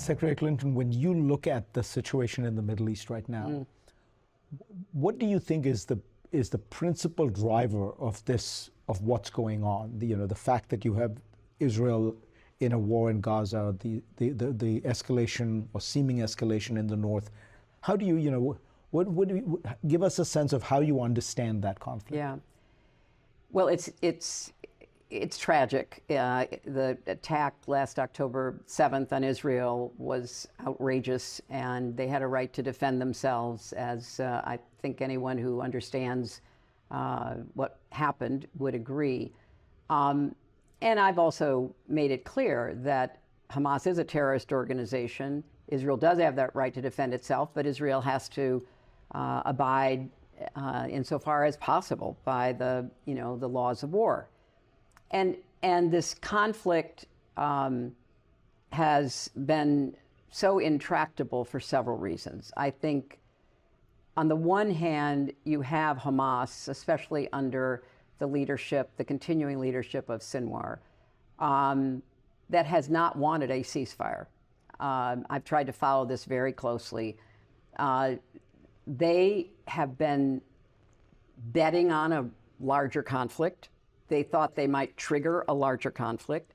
Secretary Clinton, when you look at the situation in the Middle East right now, what do you think is the principal driver of this, of what's going on? The fact that you have Israel in a war in Gaza, the escalation or seeming escalation in the north. How do you, what do you, give us a sense of how you understand that conflict? Yeah. Well, it's tragic. The attack last October 7th on Israel was outrageous, and they had a right to defend themselves, as I think anyone who understands what happened would agree. And I've also made it clear that Hamas is a terrorist organization. Israel does have that right to defend itself, but Israel has to abide insofar as possible by the laws of war. And this conflict has been so intractable for several reasons. I think on the one hand, you have Hamas, especially under the continuing leadership of Sinwar, that has not wanted a ceasefire. I've tried to follow this very closely. They have been betting on a larger conflict. They thought they might trigger a larger conflict.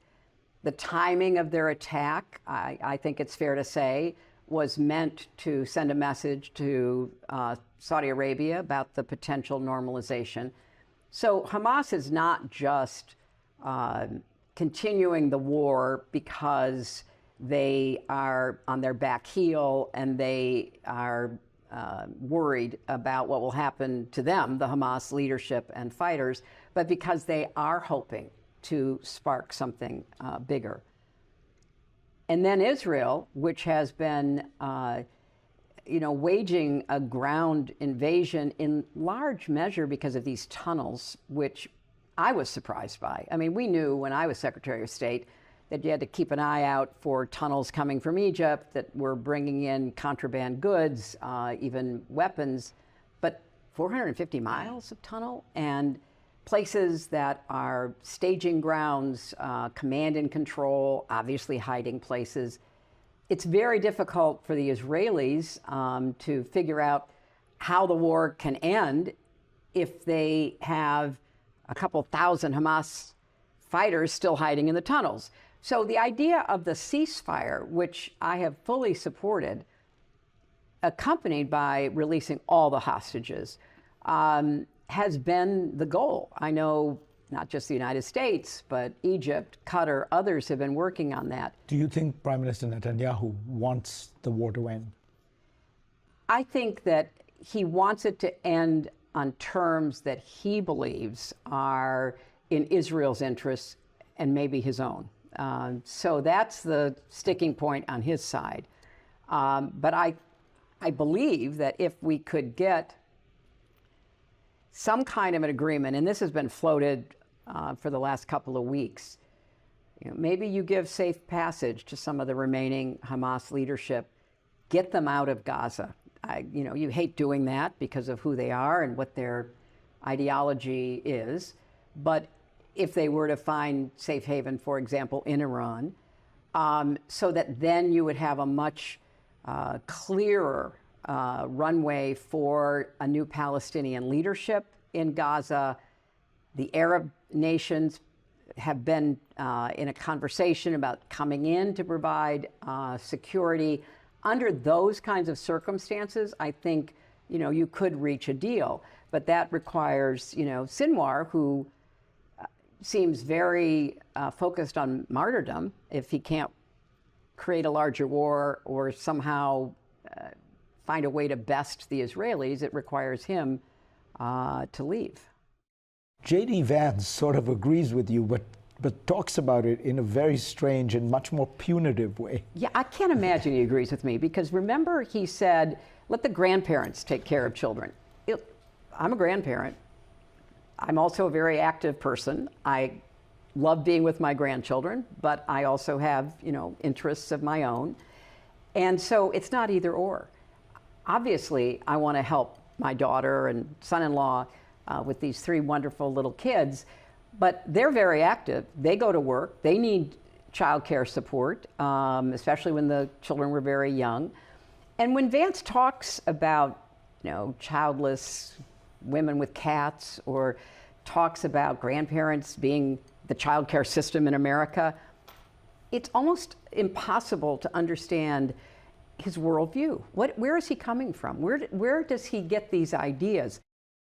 The timing of their attack, I think it's fair to say, was meant to send a message to Saudi Arabia about the potential normalization. So Hamas is not just continuing the war because they are on their back heel and they are worried about what will happen to them, the Hamas leadership and fighters, but because they are hoping to spark something bigger. And then Israel, which has been waging a ground invasion in large measure because of these tunnels, which I was surprised by. I mean, we knew when I was Secretary of State that you had to keep an eye out for tunnels coming from Egypt that were bringing in contraband goods, even weapons, but 450 miles of tunnel and places that are staging grounds, command and control, obviously hiding places. It's very difficult for the Israelis to figure out how the war can end if they have a couple thousand Hamas fighters still hiding in the tunnels. So the idea of the ceasefire, which I have fully supported, accompanied by releasing all the hostages, has been the goal. I know not just the United States, but Egypt, Qatar, others have been working on that. Do you think Prime Minister Netanyahu wants the war to end? I think that he wants it to end on terms that he believes are in Israel's interests and maybe his own. So that's the sticking point on his side. But I believe that if we could get some kind of an agreement, and this has been floated for the last couple of weeks, maybe you give safe passage to some of the remaining Hamas leadership, get them out of Gaza. You hate doing that because of who they are and what their ideology is, but if they were to find safe haven, for example, in Iran, so that then you would have a much clearer runway for a new Palestinian leadership in Gaza. The Arab nations have been in a conversation about coming in to provide security. Under those kinds of circumstances, I think, you could reach a deal. But that requires, Sinwar, who seems very focused on martyrdom, if he can't create a larger war or somehow find a way to best the Israelis, it requires him to leave. J.D. Vance sort of agrees with you, but talks about it in a very strange and much more punitive way. Yeah, I can't imagine he agrees with me, because remember he said, let the grandparents take care of children. I'm a grandparent. I'm also a very active person. I love being with my grandchildren, but I also have, interests of my own. And so it's not either or. Obviously, I want to help my daughter and son-in-law with these 3 wonderful little kids, but they're very active. They go to work. They need child care support, especially when the children were very young. And when Vance talks about, childless women with cats, or talks about grandparents being the child care system in America, it's almost impossible to understand his worldview. Where is he coming from? Where does he get these ideas?